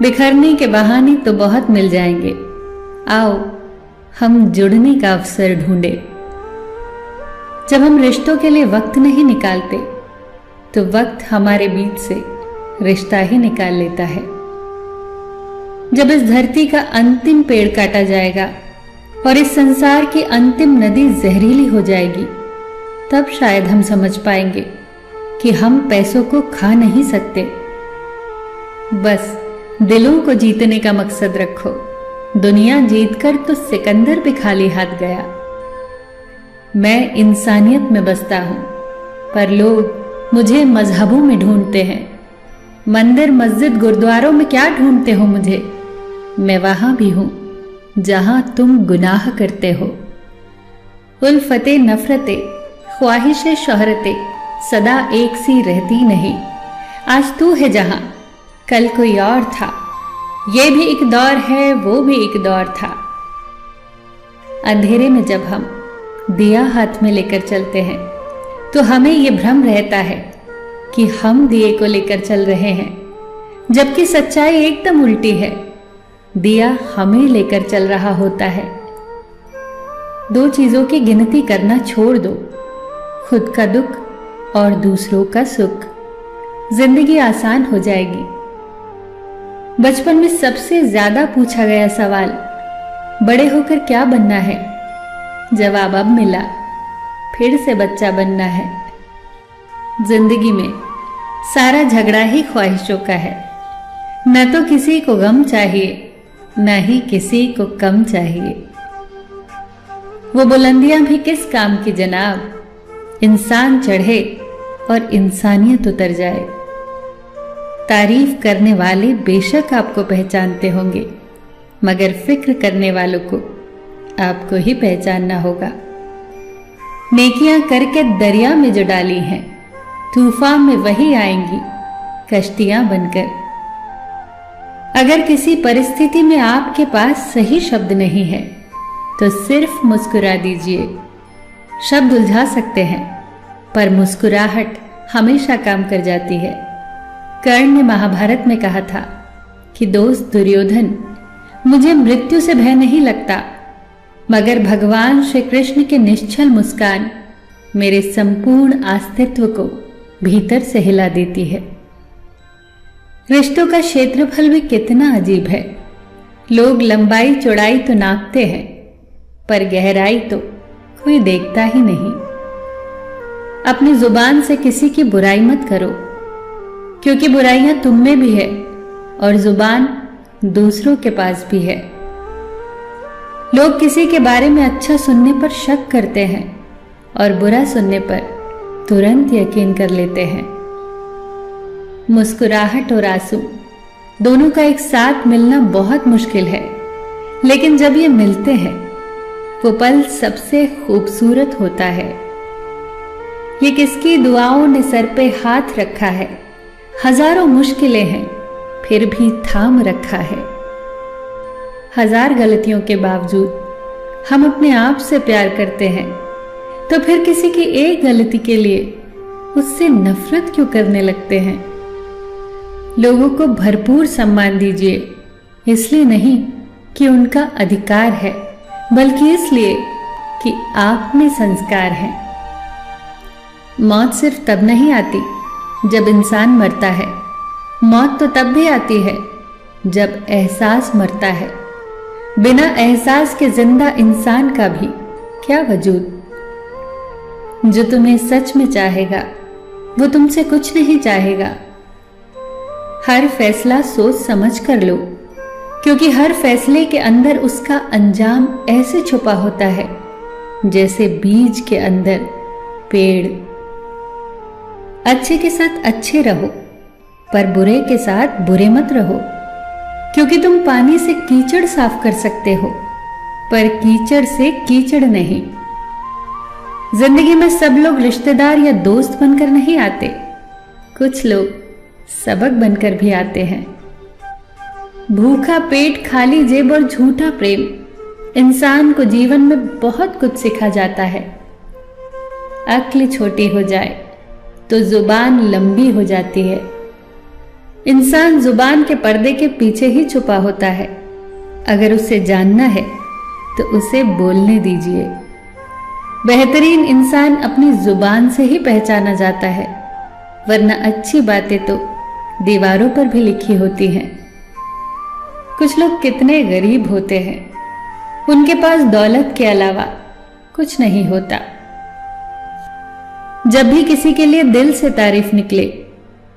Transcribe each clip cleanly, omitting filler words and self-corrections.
बिखरने के बहाने तो बहुत मिल जाएंगे। आओ हम जुड़ने का अवसर ढूंढे। जब हम रिश्तों के लिए वक्त नहीं निकालते तो वक्त हमारे बीच से रिश्ता ही निकाल लेता है। जब इस धरती का अंतिम पेड़ काटा जाएगा और इस संसार की अंतिम नदी जहरीली हो जाएगी, तब शायद हम समझ पाएंगे कि हम पैसों को खा नहीं सकते। बस दिलों को जीतने का मकसद रखो। दुनिया जीतकर तो सिकंदर भी खाली हाथ गया। मैं इंसानियत में बसता हूं, पर लोग मुझे मजहबों में ढूंढते हैं। मंदिर मस्जिद गुरुद्वारों में क्या ढूंढते हो मुझे? मैं वहां भी हूं जहां तुम गुनाह करते हो। उल्फते नफरते ख्वाहिशे शोहरते सदा एक सी रहती नहीं। आज तू है जहां कल कोई और था। ये भी एक दौर है, वो भी एक दौर था। अंधेरे में जब हम दिया हाथ में लेकर चलते हैं तो हमें ये भ्रम रहता है कि हम दिए को लेकर चल रहे हैं, जबकि सच्चाई एकदम उल्टी है। दिया हमें लेकर चल रहा होता है। दो चीजों की गिनती करना छोड़ दो, खुद का दुख और दूसरों का सुख। जिंदगी आसान हो जाएगी। बचपन में सबसे ज्यादा पूछा गया सवाल, बड़े होकर क्या बनना है? जवाब अब मिला, फिर से बच्चा बनना है। जिंदगी में सारा झगड़ा ही ख्वाहिशों का है। न तो किसी को गम चाहिए, न ही किसी को कम चाहिए। वो बुलंदियां भी किस काम की जनाब, इंसान चढ़े और इंसानियत उतर जाए। तारीफ करने वाले बेशक आपको पहचानते होंगे, मगर फिक्र करने वालों को आपको ही पहचानना होगा। नेकियां करके दरिया में जो डाली हैं, तूफान में वही आएंगी कश्तियां बनकर। अगर किसी परिस्थिति में आपके पास सही शब्द नहीं है तो सिर्फ मुस्कुरा दीजिए। शब्द उलझा सकते हैं, पर मुस्कुराहट हमेशा काम कर जाती है। कर्ण ने महाभारत में कहा था कि दोस्त दुर्योधन, मुझे मृत्यु से भय नहीं लगता, मगर भगवान श्री कृष्ण के निश्चल मुस्कान मेरे संपूर्ण अस्तित्व को भीतर से हिला देती है। रिश्तों का क्षेत्रफल भी कितना अजीब है। लोग लंबाई चौड़ाई तो नापते हैं, पर गहराई तो कोई देखता ही नहीं। अपनी जुबान से किसी की बुराई मत करो, क्योंकि बुराइयां तुम में भी है और जुबान दूसरों के पास भी है। लोग किसी के बारे में अच्छा सुनने पर शक करते हैं और बुरा सुनने पर तुरंत यकीन कर लेते हैं। मुस्कुराहट और आंसू दोनों का एक साथ मिलना बहुत मुश्किल है, लेकिन जब ये मिलते हैं वो पल सबसे खूबसूरत होता है। ये किसकी दुआओं ने सर पे हाथ रखा है, हजारों मुश्किलें हैं फिर भी थाम रखा है। हजार गलतियों के बावजूद हम अपने आप से प्यार करते हैं, तो फिर किसी की एक गलती के लिए उससे नफरत क्यों करने लगते हैं? लोगों को भरपूर सम्मान दीजिए, इसलिए नहीं कि उनका अधिकार है, बल्कि इसलिए कि आप में संस्कार है। मौत सिर्फ तब नहीं आती जब इंसान मरता है, मौत तो तब भी आती है जब एहसास मरता है। बिना एहसास के जिंदा इंसान का भी क्या वजूद। जो तुम्हें सच में चाहेगा वो तुमसे कुछ नहीं चाहेगा। हर फैसला सोच समझ कर लो, क्योंकि हर फैसले के अंदर उसका अंजाम ऐसे छुपा होता है जैसे बीज के अंदर पेड़। अच्छे के साथ अच्छे रहो, पर बुरे के साथ बुरे मत रहो, क्योंकि तुम पानी से कीचड़ साफ कर सकते हो, पर कीचड़ से कीचड़ नहीं। जिंदगी में सब लोग रिश्तेदार या दोस्त बनकर नहीं आते, कुछ लोग सबक बनकर भी आते हैं। भूखा पेट, खाली जेब और झूठा प्रेम इंसान को जीवन में बहुत कुछ सिखा जाता है। अक्ल छोटी हो जाए तो जुबान लंबी हो जाती है। इंसान जुबान के पर्दे के पीछे ही छुपा होता है। अगर उसे जानना है तो उसे बोलने दीजिए। बेहतरीन इंसान अपनी जुबान से ही पहचाना जाता है, वरना अच्छी बातें तो दीवारों पर भी लिखी होती हैं। कुछ लोग कितने गरीब होते हैं, उनके पास दौलत के अलावा कुछ नहीं होता। जब भी किसी के लिए दिल से तारीफ निकले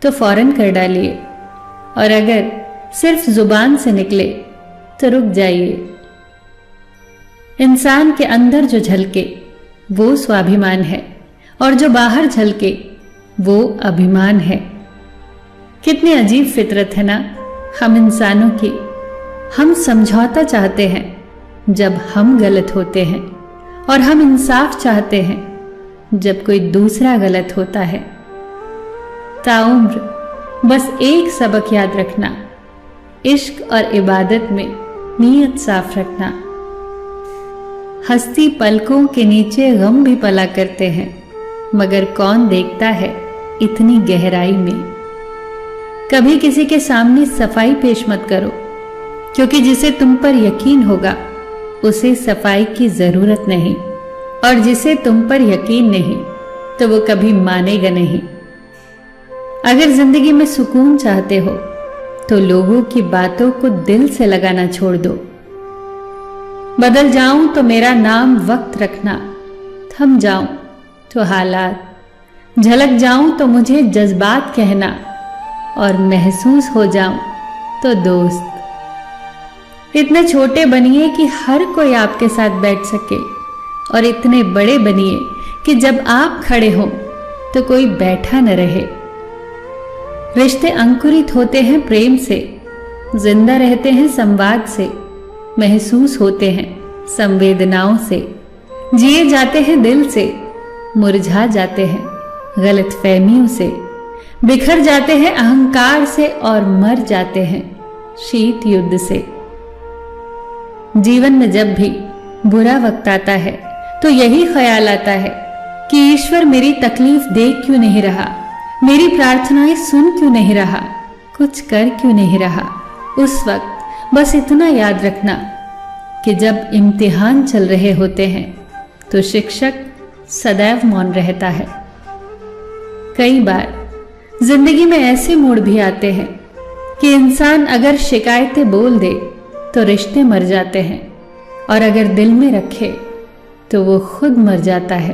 तो फौरन कर डालिए, और अगर सिर्फ जुबान से निकले तो रुक जाइए। इंसान के अंदर जो झलके वो स्वाभिमान है, और जो बाहर झलके वो अभिमान है। कितनी अजीब फितरत है ना हम इंसानों की। हम समझौता चाहते हैं जब हम गलत होते हैं, और हम इंसाफ चाहते हैं जब कोई दूसरा गलत होता है। ताउम्र बस एक सबक याद रखना, इश्क और इबादत में नीयत साफ रखना। हस्ती पलकों के नीचे गम भी पला करते हैं, मगर कौन देखता है इतनी गहराई में। कभी किसी के सामने सफाई पेश मत करो, क्योंकि जिसे तुम पर यकीन होगा उसे सफाई की जरूरत नहीं, और जिसे तुम पर यकीन नहीं तो वो कभी मानेगा नहीं। अगर जिंदगी में सुकून चाहते हो तो लोगों की बातों को दिल से लगाना छोड़ दो। बदल जाऊं तो मेरा नाम वक्त रखना, थम जाऊं तो हालात, झलक जाऊं तो मुझे जज्बात कहना, और महसूस हो जाऊं तो दोस्त। इतने छोटे बनिए कि हर कोई आपके साथ बैठ सके, और इतने बड़े बनिए कि जब आप खड़े हो तो कोई बैठा न रहे। रिश्ते अंकुरित होते हैं प्रेम से, जिंदा रहते हैं संवाद से, महसूस होते हैं संवेदनाओं से, जिए जाते हैं दिल से, मुरझा जाते हैं गलतफहमियों से, बिखर जाते हैं अहंकार से, और मर जाते हैं शीत युद्ध से। जीवन में जब भी बुरा वक्त आता है तो यही ख्याल आता है कि ईश्वर मेरी तकलीफ देख क्यों नहीं रहा, मेरी प्रार्थनाएं सुन क्यों नहीं रहा, कुछ कर क्यों नहीं रहा। उस वक्त बस इतना याद रखना कि जब इम्तिहान चल रहे होते हैं तो शिक्षक सदैव मौन रहता है। कई बार जिंदगी में ऐसे मोड़ भी आते हैं कि इंसान अगर शिकायतें बोल दे तो रिश्ते मर जाते हैं, और अगर दिल में रखे तो वो खुद मर जाता है।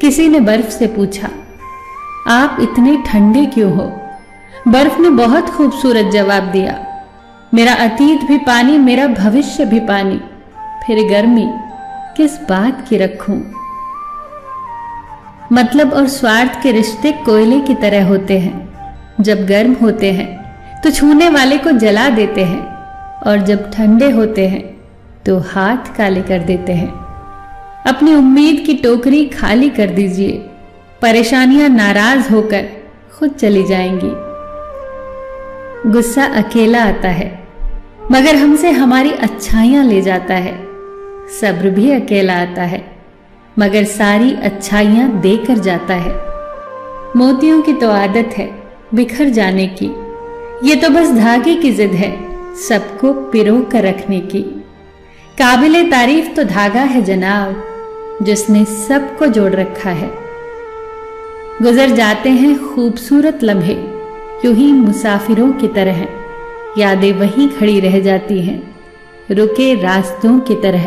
किसी ने बर्फ से पूछा, आप इतने ठंडे क्यों हो? बर्फ ने बहुत खूबसूरत जवाब दिया, मेरा अतीत भी पानी, मेरा भविष्य भी पानी, फिर गर्मी किस बात की रखूं। मतलब और स्वार्थ के रिश्ते कोयले की तरह होते हैं। जब गर्म होते हैं तो छूने वाले को जला देते हैं, और जब ठंडे होते हैं तो हाथ काले कर देते हैं। अपनी उम्मीद की टोकरी खाली कर दीजिए, परेशानियां नाराज होकर खुद चली जाएंगी। गुस्सा अकेला आता है, मगर हमसे हमारी अच्छाइयां ले जाता है। सब्र भी अकेला आता है, मगर सारी अच्छाइयां देकर जाता है। मोतियों की तो आदत है बिखर जाने की, ये तो बस धागे की जिद है सबको पिरो कर रखने की। काबिले तारीफ तो धागा है जनाब, जिसने सबको जोड़ रखा है। गुजर जाते हैं खूबसूरत लम्हे, यूं ही मुसाफिरों की तरह, यादें वहीं खड़ी रह जाती हैं रुके रास्तों की तरह।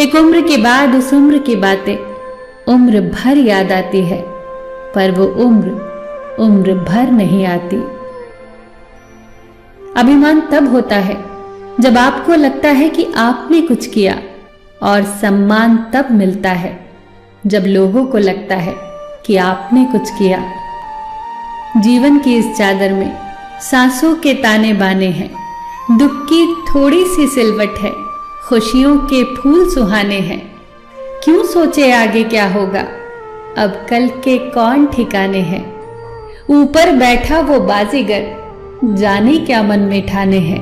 एक उम्र के बाद उस उम्र की बातें उम्र भर याद आती है, पर वो उम्र भर नहीं आती। अभिमान तब होता है जब आपको लगता है कि आपने कुछ किया, और सम्मान तब मिलता है जब लोगों को लगता है कि आपने कुछ किया। जीवन की इस चादर में सांसों के ताने बाने हैं, दुख की थोड़ी सी सिलवट है, खुशियों के फूल सुहाने हैं। क्यों सोचे आगे क्या होगा, अब कल के कौन ठिकाने हैं। ऊपर बैठा वो बाजीगर, जाने क्या मन में ठाने हैं।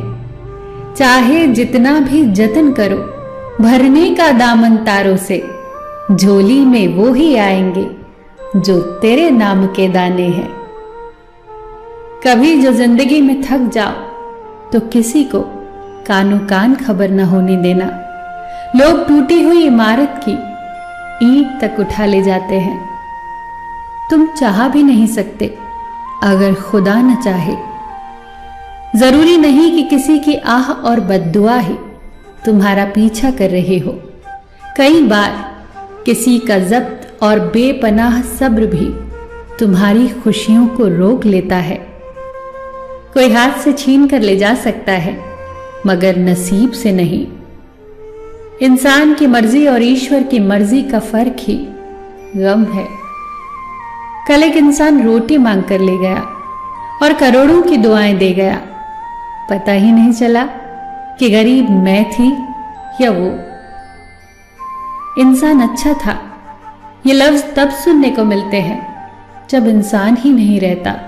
चाहे जितना भी जतन करो, भरने का दामन तारों से, झोली में वो ही आएंगे जो तेरे नाम के दाने हैं। कभी जो जिंदगी में थक जाओ तो किसी को कानो कान खबर न होने देना। लोग टूटी हुई इमारत की ईंट तक उठा ले जाते हैं। तुम चाह भी नहीं सकते अगर खुदा न चाहे। जरूरी नहीं कि किसी की आह और बद्दुआ ही तुम्हारा पीछा कर रहे हो। कई बार किसी का जब्त और बेपनाह सब्र भी तुम्हारी खुशियों को रोक लेता है। कोई हाथ से छीन कर ले जा सकता है मगर नसीब से नहीं। इंसान की मर्जी और ईश्वर की मर्जी का फर्क ही गम है। कल एक इंसान रोटी मांग कर ले गया और करोड़ों की दुआएं दे गया। पता ही नहीं चला कि गरीब मैं थी या वो। इंसान अच्छा था, ये लफ्ज तब सुनने को मिलते हैं जब इंसान ही नहीं रहता।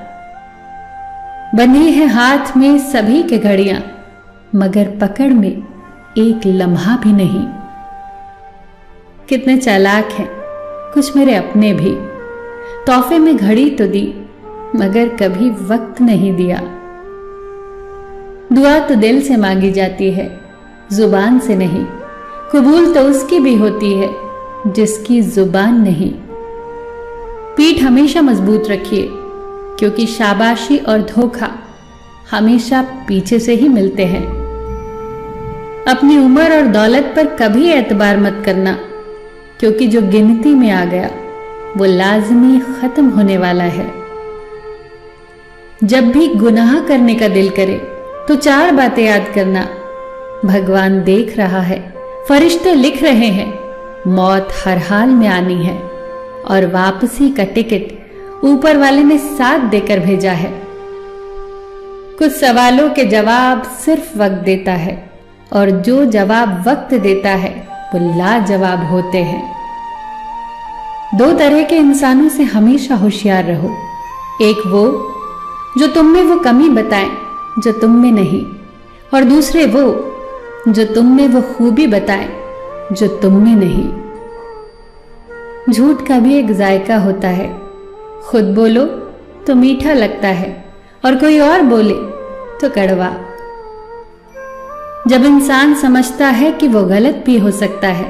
बंधी है हाथ में सभी के घड़ियां मगर पकड़ में एक लम्हा भी नहीं। कितने चालाक हैं कुछ मेरे अपने भी। तोहफे में घड़ी तो दी मगर कभी वक्त नहीं दिया। दुआ तो दिल से मांगी जाती है, जुबान से नहीं। कबूल तो उसकी भी होती है जिसकी जुबान नहीं। पीठ हमेशा मजबूत रखिए क्योंकि शाबाशी और धोखा हमेशा पीछे से ही मिलते हैं। अपनी उम्र और दौलत पर कभी एतबार मत करना क्योंकि जो गिनती में आ गया वो लाजमी खत्म होने वाला है। जब भी गुनाह करने का दिल करे तो 4 बातें याद करना। भगवान देख रहा है, फरिश्ते लिख रहे हैं, मौत हर हाल में आनी है और वापसी का टिकट ऊपर वाले ने साथ देकर भेजा है। कुछ सवालों के जवाब सिर्फ वक्त देता है और जो जवाब वक्त देता है वो लाजवाब होते हैं। 2 तरह के इंसानों से हमेशा होशियार रहो। एक वो जो तुम में वो कमी बताएं जो तुम में नहीं, और दूसरे वो जो तुम में वो खूबी बताएं जो तुम में नहीं। झूठ का भी एक जायका होता है। खुद बोलो तो मीठा लगता है और कोई और बोले तो कड़वा। जब इंसान समझता है कि वो गलत भी हो सकता है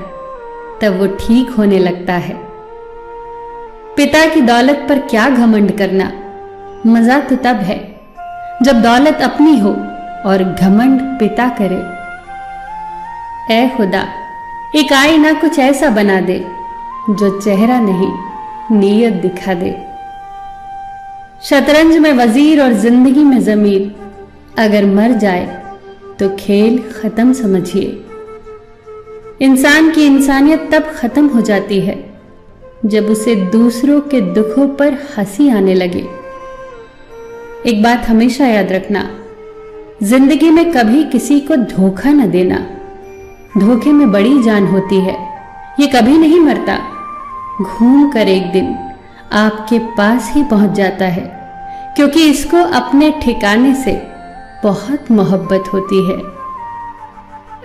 तब वो ठीक होने लगता है। पिता की दौलत पर क्या घमंड करना, मजा तो तब है जब दौलत अपनी हो और घमंड पिता करे। ऐ खुदा, एक आईना कुछ ऐसा बना दे जो चेहरा नहीं नीयत दिखा दे। शतरंज में वजीर और जिंदगी में जमीर, अगर मर जाए तो खेल खत्म समझिए। इंसान की इंसानियत तब खत्म हो जाती है जब उसे दूसरों के दुखों पर हंसी आने लगे। एक बात हमेशा याद रखना, जिंदगी में कभी किसी को धोखा न देना। धोखे में बड़ी जान होती है, ये कभी नहीं मरता। घूम कर एक दिन आपके पास ही पहुंच जाता है क्योंकि इसको अपने ठिकाने से बहुत मोहब्बत होती है।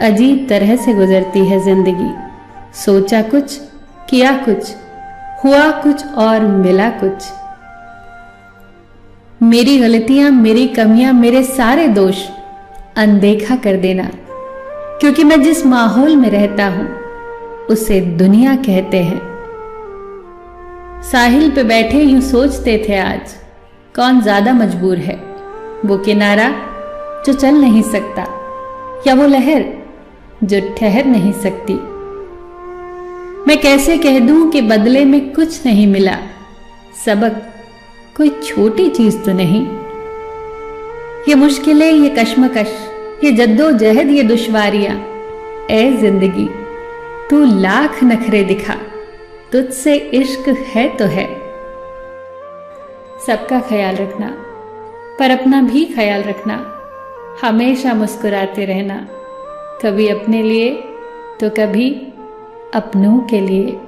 अजीब तरह से गुजरती है जिंदगी। सोचा कुछ, किया कुछ, हुआ कुछ और मिला कुछ। मेरी गलतियां, मेरी कमियां, मेरे सारे दोष अनदेखा कर देना क्योंकि मैं जिस माहौल में रहता हूं उसे दुनिया कहते हैं। साहिल पे बैठे यूं सोचते थे आज, कौन ज्यादा मजबूर है, वो किनारा जो चल नहीं सकता या वो लहर जो ठहर नहीं सकती। मैं कैसे कह दूं कि बदले में कुछ नहीं मिला, सबक कोई छोटी चीज तो नहीं। ये मुश्किलें, ये कश्मकश, ये जद्दोजहद, ये दुश्वारियां, ऐ जिंदगी तू लाख नखरे दिखा, तुझसे इश्क है तो है। सबका ख्याल रखना पर अपना भी ख्याल रखना। हमेशा मुस्कुराते रहना, कभी अपने लिए तो कभी अपनों के लिए।